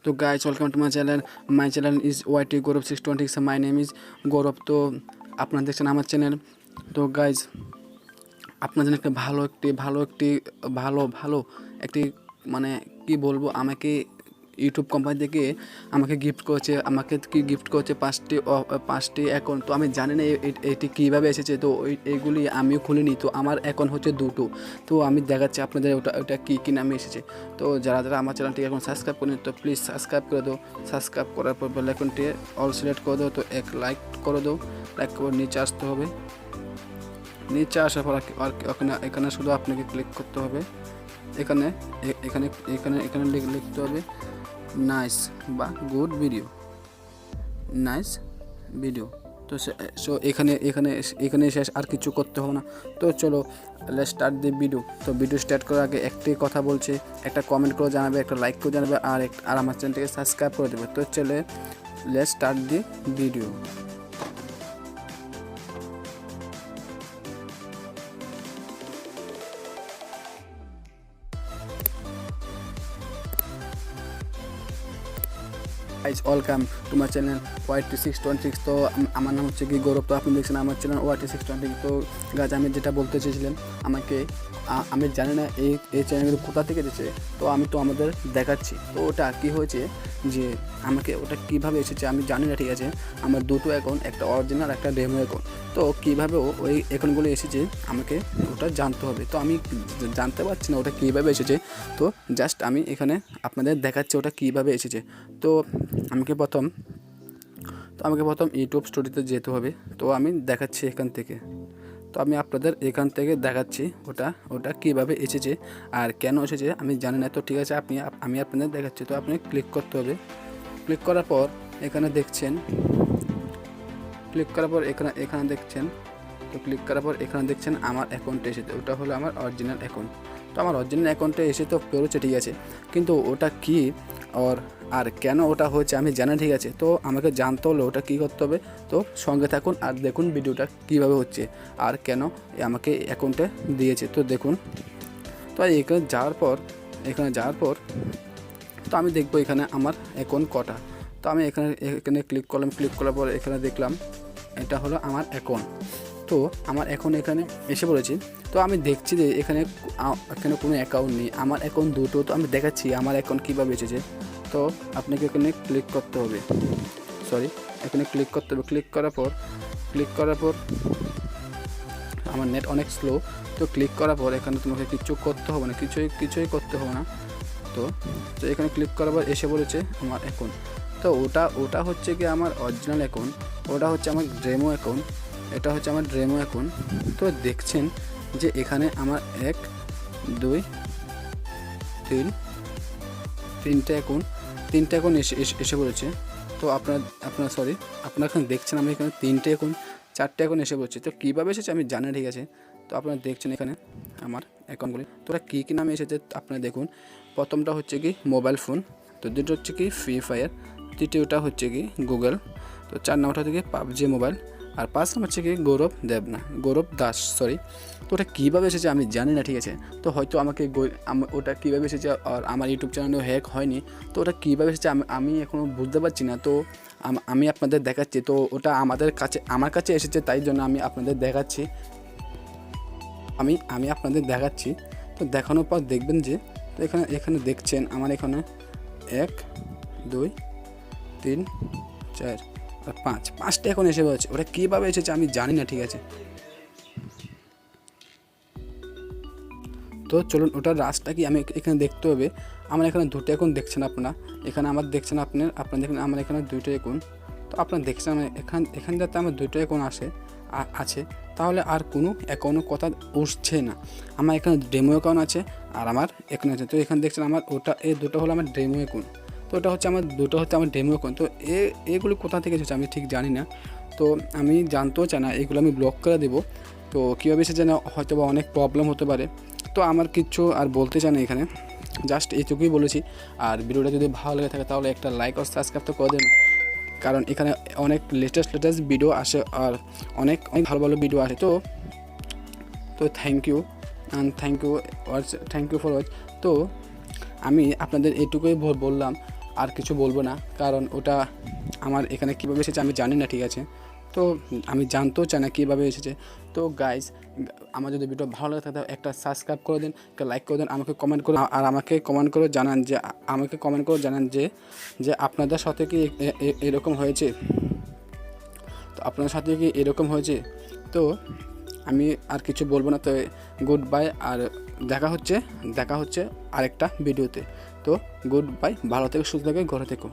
तो guys welcome to my channel is YT Gaurav 626 my name is Gaurav. तो আপনারা দেখছেন আমার চ্যানেল। তো গাইস আপনাদের জন্য একটা ভালো একটি মানে কি বলবো, আমাকে ইউটিউব কোম্পানি থেকে আমাকে গিফট করেছে পাঁচটি অ্যাকাউন্ট। তো আমি জানি না এটি কীভাবে এসেছে, তো এইগুলি আমিও খুলিনি। তো আমার অ্যাকাউন্ট হচ্ছে দুটো, তো আমি দেখাচ্ছি আপনাদের ওটা কী নামে এসেছে। তো যারা আমার চ্যানেলটি এখন সাবস্ক্রাইব করেনি তো প্লিজ সাবস্ক্রাইব করে দাও। সাবস্ক্রাইব করার পর বেল আইকনটি অল সিলেক্ট করে দাও। তো এক লাইক করে দাও, লাইক করে নিচে আসতে হবে। নিচে আসার পর এখানে শুধু আপনাকে ক্লিক করতে হবে। এখানে এখানে এখানে এখানে লিখতে হবে নাইস বা গুড ভিডিও, নাইস ভিডিও। তো সো এখানে শেষ, আর কিছু করতে হবে না। তো চলো লেটস স্টার্ট দি ভিডিও। তো ভিডিও স্টার্ট করার আগে একটি কথা বলছে, একটা কমেন্ট করে জানাবে, একটা লাইক করে জানাবে, আর আমার চ্যানেলটিকে সাবস্ক্রাইব করে দেবে। তো চলে let's start the video. Guys welcome to my channel YT 626। তো আমার নাম হচ্ছে কি গৌরব। তো আপনি দেখছেন আমার চ্যানেল YT 626। তো গাইস আমি যেটা বলতে চেয়েছিলাম, আমি জানি না এই চ্যানেলগুলো কোথা থেকে এসেছে। তো আমি তো আমাদের দেখাচ্ছি। তো ওটা কী হয়েছে যে আমাকে ওটা কীভাবে এসেছে আমি জানি না, ঠিক আছে। আমার দুটো অ্যাকাউন্ট, একটা অরিজিনাল একটা ডেমো অ্যাকাউন্ট। তো কীভাবে ওই অ্যাকাউন্টগুলো এসেছে আমাকে ওটা জানতে হবে। তো আমি জানতে পারছি না ওটা কীভাবে এসেছে। তো জাস্ট আমি এখানে আপনাদের দেখাচ্ছি ওটা কীভাবে এসেছে। তো আমাকে প্রথম ইউটিউব স্টুডিওতে যেতে হবে। তো আমি দেখাচ্ছি এখান থেকে। তো আমি আপনাদের এখান থেকে দেখাচ্ছি ওটা কীভাবে এসেছে আর কেন এসেছে আমি জানি না। তো ঠিক আছে, আমি আপনাদের দেখাচ্ছি। তো আপনি ক্লিক করতে হবে। ক্লিক করার পর এখানে দেখছেন, ক্লিক করার পর এখানে দেখছেন। তো ক্লিক করার পর এখানে দেখছেন আমার অ্যাকাউন্টে এসেছে। ওটা হলো আমার অরিজিনাল অ্যাকাউন্ট। তো আমার অরিজিনাল অ্যাকাউন্টে এসে তো পেরোচ্ছে, ঠিক আছে, কিন্তু ওটা কী আর কেন ওটা হয়েছে আমি জানি, ঠিক আছে। তো আমাকে জানতে হলে ওটা কী করতে হবে। তো সঙ্গে থাকুন আর দেখুন ভিডিওটা কীভাবে হচ্ছে আর কেন আমাকে অ্যাকাউন্টে দিয়েছে। তো দেখুন। তো এখানে যাওয়ার পর তো আমি দেখবো এখানে আমার অ্যাকাউন্ট কটা। তো আমি এখানে ক্লিক করলাম। ক্লিক করার পর এখানে দেখলাম এটা হলো আমার অ্যাকাউন্ট। তো আমার অ্যাকাউন্ট এখানে এসে পড়েছি। তো আমি দেখছি যে এখানে কোনো অ্যাকাউন্ট নেই, আমার অ্যাকাউন্ট দুটো। তো আমি দেখাচ্ছি আমার অ্যাকাউন্ট কীভাবে এসেছে। তো আপনাকে এখানে ক্লিক করতে হবে, এখানে ক্লিক করতে হবে। ক্লিক করার পর আমার নেট অনেক স্লো। তো ক্লিক করার পর এখানে তোমাকে কিছু করতে হবে না, কিছুই করতে হবে না। তো এখানে ক্লিক করার পর এসে বলেছে আমার অ্যাকাউন্ট। তো ওটা হচ্ছে কি আমার অরিজিনাল অ্যাকাউন্ট, ওটা হচ্ছে আমার ডেমো অ্যাকাউন্ট, এটা হচ্ছে আমার ডেমো অ্যাকাউন্ট। তো দেখছেন যে এখানে আমার 1 2 3 তিনটে অ্যাকাউন্ট এসে পড়েছে। তো আপনারা এখানে দেখছেন আমি এখানে 4টে অ্যাকাউন্ট এসে পড়ছে। তো কীভাবে এসেছে আমি জানি, ঠিক আছে। তো আপনারা দেখছেন এখানে আমার অ্যাকাউন্টগুলি। তো ওরা কী নামে এসেছে আপনারা দেখুন। প্রথমটা হচ্ছে কি মোবাইল ফোন, তো দুটো হচ্ছে কি ফ্রি ফায়ার, তৃতীয়টা হচ্ছে কি গুগল, তো 4 নম্বরটা হচ্ছে কি পাবজি মোবাইল, আর 5 নম্বর হচ্ছে কি গৌরব দাস। তো ওটা কীভাবে এসেছে আমি জানি না, ঠিক আছে। তো হয়তো ওটা কীভাবে এসেছে আর আমার ইউটিউব চ্যানেলও হ্যাক হয়নি। তো ওটা কীভাবে এসেছে আমি এখনও বুঝতে পারছি না। তো আমি আপনাদের দেখাচ্ছি। তো ওটা আমার কাছে এসেছে, তাই জন্য আমি আপনাদের দেখাচ্ছি। আমি আপনাদের দেখাচ্ছি। তো দেখানোর পর দেখবেন যে তো এখানে দেখছেন আমার এখানে 1 2 3 4 আর 5টা এখন এসে পড়েছে। ওটা কীভাবে এসেছে আমি জানি না, ঠিক আছে। তো চলুন ওটার রাস্তা কি আমি এখানে দেখতে হবে। আমার এখানে 2টো অ্যাকাউন্ট দেখছেন আপনারা, এখানে আমার দেখছেন আপনারা দেখেন আমার এখানে 2টো অ্যাকাউন্ট। তো আপনারা দেখছেন এখানে যাতে আমার 2টো অ্যাকাউন্ট আছে, তাহলে আর কোনো অ্যাকাউন্টের কথা উঠছে না। আমার এখানে ডেমো অ্যাকাউন্ট আছে আর আমার এখানে আছে। তো এখানে দেখছেন আমার এই দুটো হলো আমার ডেমো অ্যাকাউন্ট। তো দুটো হচ্ছে আমার ডেমো অ্যাকাউন্ট। তো এগুলো কোথা থেকে এসেছে আমি ঠিক জানি না। তো আমি জানতেও চাই না, এগুলো আমি ব্লক করে দেবো। তো কীভাবে এসেছে না, হয়তো বা অনেক প্রবলেম হতে পারে। তো আমার কিচ্ছু আর বলতে চাই না এখানে, জাস্ট এইটুকুই বলেছি। আর ভিডিওটা যদি ভালো লেগে থাকে তাহলে একটা লাইক আর সাবস্ক্রাইব তো করে দেন, কারণ এখানে অনেক লেটেস্ট ভিডিও আসে আর অনেক ভালো ভিডিও আসে। তো থ্যাংক ইউ ফর ওয়াচ। তো আমি আপনাদের এইটুকুই বললাম। আর কিছু বলবো না, কারণ ওটা আমার এখানে কীভাবে এসেছে আমি জানি না, ঠিক আছে? তো আমি জানতেও চাই না কীভাবে এসেছে। তো গাইস, আমার যদি ভিডিও ভালো লাগে থাকে একটা সাবস্ক্রাইব করে দিন, একটা লাইক করে দিন, আমাকে কমেন্ট করে আর আমাকে কমেন্ট করে জানান যে আপনাদের সাথে কি এরকম হয়েছে, তো আপনাদের সাথে কি এরকম হয়েছে। তো আমি আর কিছু বলবো না, তো গুড বাই, আর দেখা হচ্ছে আরেকটা ভিডিওতে। তো গুড বাই, ভালো থেকো, সুস্থ থেকে, ঘরে থেকো।